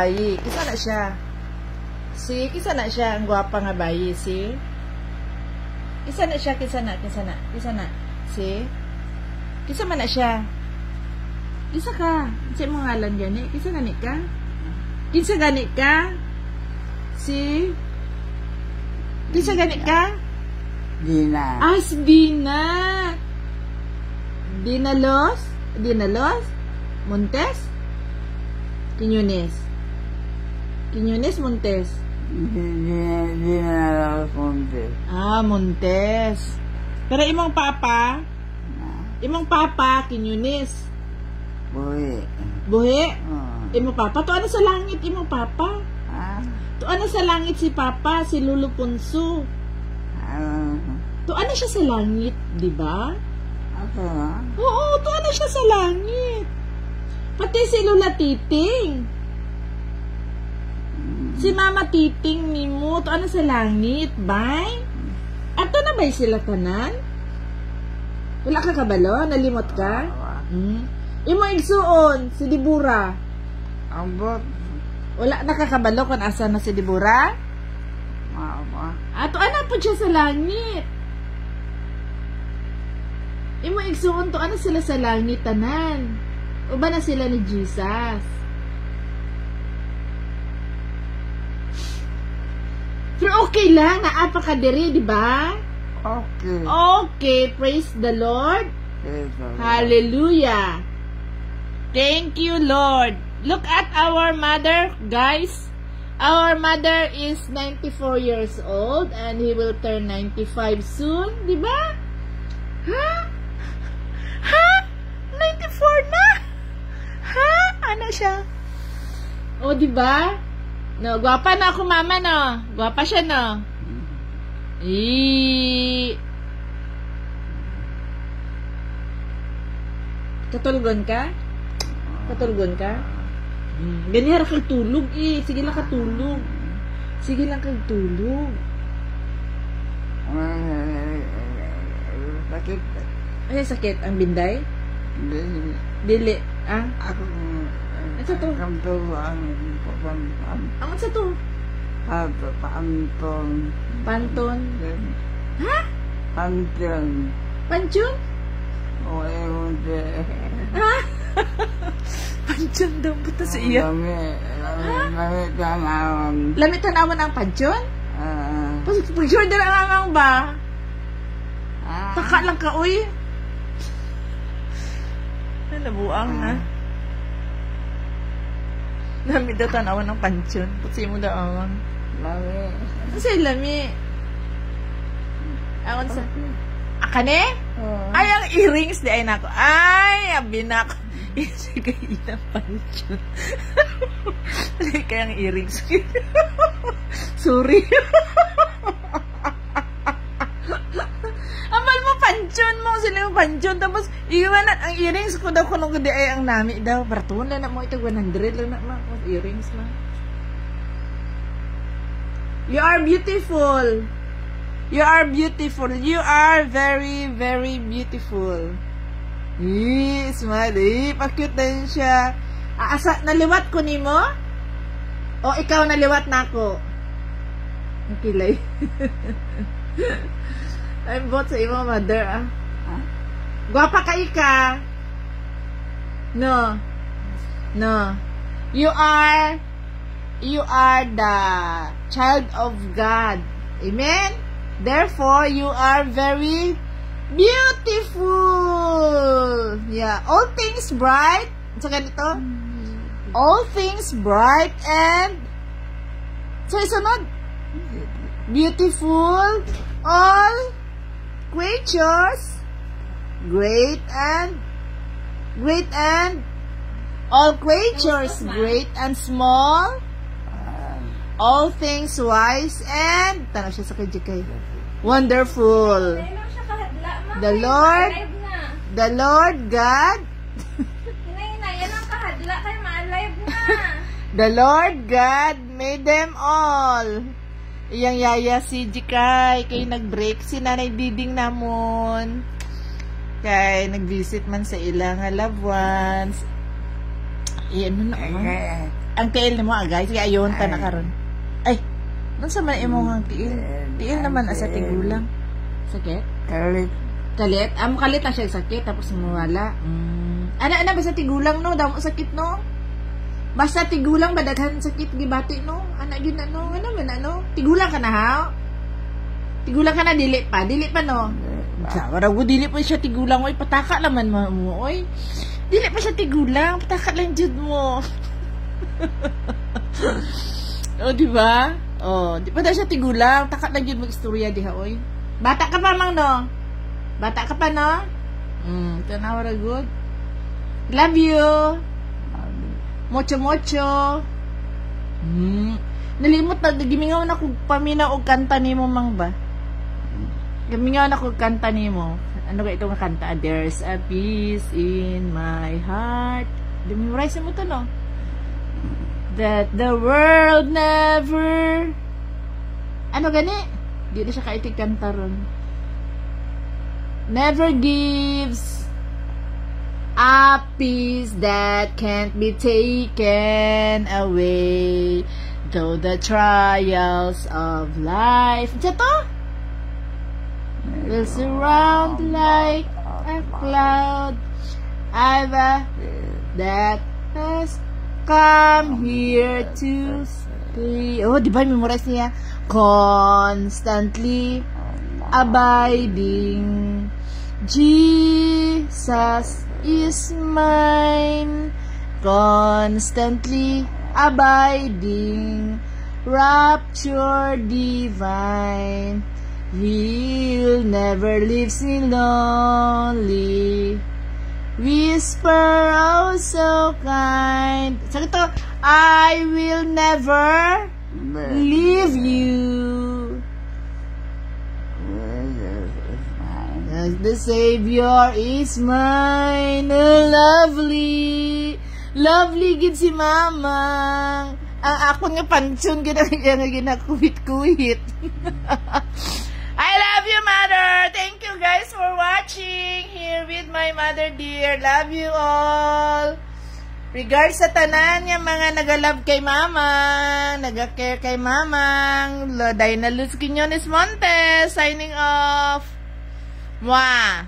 bayi. Kisa na siya. Si, kisa na siya. Ang gwapa nga bayi. Si. Kisa na siya. Kisa na. Si. Kisa man na siya. Kisa ka. Kisa mo ngalan gani. Kisa gani ka. Kisa gani ka. Si. Kisa gani ka. Dina. Ah, si Dina. Dinalos. Montes. Quiñones Montes. Dina Montes. Ah, Montes. Pero imong papa, Quiñones. Buhi. Imong papa, to ano sa langit imong papa? To ano sa langit si papa, si Lolo Ponso. To ano siya sa langit, di ba? Oo, to ano siya sa langit. Pati si Lola Titing. Si Mama Titing ni mo, to ano sa langit, bay? Ato na ba sila tanan? Wala ka kabalo? Nalimot ka? Imo igsuon, si Dibura. Ambot. Wala nakakabalo kung asa na si Dibura? Ato ano po siya sa langit? Imo igsuon to ano sila sa langit tanan? Uba na sila ni Jesus. Pero okay lang, naapakadiri, di ba? Okay. Okay, praise the Lord. Hallelujah. Thank you, Lord. Look at our mother, guys. Our mother is 94 years old and he will turn 95 soon, di ba? Ha? 94 na? Ha? Ano siya? O, di ba? No, gwapa na ako, mama, no? Gwapa siya, no? Katulgon ka? Ganyan kay tulog, Sige lang katulog. Sakit. Ay, sakit. Ang binday? Dili. Ah? Ako. Ano sa to? Ang sa to? Panton. Ha? Panchon? Oo, ewan siya. Ha? Panchon daw. Buta sa iya. Lamit tanawan ang panchon? Pag-sure na lang ba? Taka lang ka, uy. Nabuang na. Lamit daw tanawan ng panchon. Putsi mo daw awang. Lami. Kasi lami. Awan sa... Akane? Ay, ang earrings di ay nako. Ay, abinak. Sige, inang panchon. Ay, kaya ang earrings. Sorry. Amal mo panchon mo. Sila mo panchon. Tapos, iwan na ang earrings ko daw kung di ay ang nami daw. Partuon na mo ito. 100 lang na mga earrings lang. You are beautiful. You are beautiful. You are very, very beautiful. Smile. Pa-cute din siya. Asa, naliwat ko ni mo? O ikaw naliwat na ako? Ang kilay. I'm bot sa imo, mother, Gwapa ka ika. No. You are the child of God. Amen? Therefore, you are very beautiful. Yeah. All things bright. So, ganito. All things bright and so, isunod. Beautiful. All creatures. Great and all creatures, great and small. All things wise and tanaw siya sa kay wonderful. The Lord God The Lord God made them all. Iyang yaya si Jikay kay nag-break si Nanay Diding namon. Kay nag-visit man sa ilang loved ones. Iyan mo na. Ang tiil ni mo, guys. Sige, ayon ta na karon. Ay, nung sa man imo ang tiil? Tiil naman asa tigulang. Sakit? Kalit. Kalit? Kalit na siya sakit, tapos mawala. Ana, basta tigulang, no? Damo sakit, no? Basta tigulang, badaghan sakit, gibati, no? Ana, yun, ano? Ano man, ano? Tigulang ka na, ha? Tigulang ka na, dili pa, no? Wala ko, dili pa siya tigulang, oy, pataka naman mo, oy. Dili pa siya tigulang, pataka lang jud mo. O, diba? O, di pa daw siya tigulang, taka lang jud mag-istorya diha, oy. Bata ka pa, mang, no? Bata ka pa, no? Tanaw ra good. Love you. Mocho. Nalimot na, gimingaw na kong paminaw og kanta nimo, mang ba? Gimingaw na kong kanta nimo. Ano ka itong kanta? There's a peace in my heart. Memorize mo to, no? That the world never... Ano gani? Di na siya kaitig kanta ron. Never gives a peace that can't be taken away, though the trials of life will surround like a cloud that has come here to stay. Oh, di ba memorize niya? Constantly abiding, Jesus is mine. Constantly abiding, rapture divine. He'll never leave me lonely. Whisper, oh so kind. Sabi to, I will never leave you. As the Savior is mine. Lovely. Lovely gid si Mamang. Ang ako nga pansyon ginakuhit-kuhit. I love you, Mother. Thank you guys for watching here with my mother dear. Love you all. Regards sa tanan nga mga nagalove kay Mamang, nagakare kay Mamang. Dinaluz Quiñones Montes signing off. Mwah.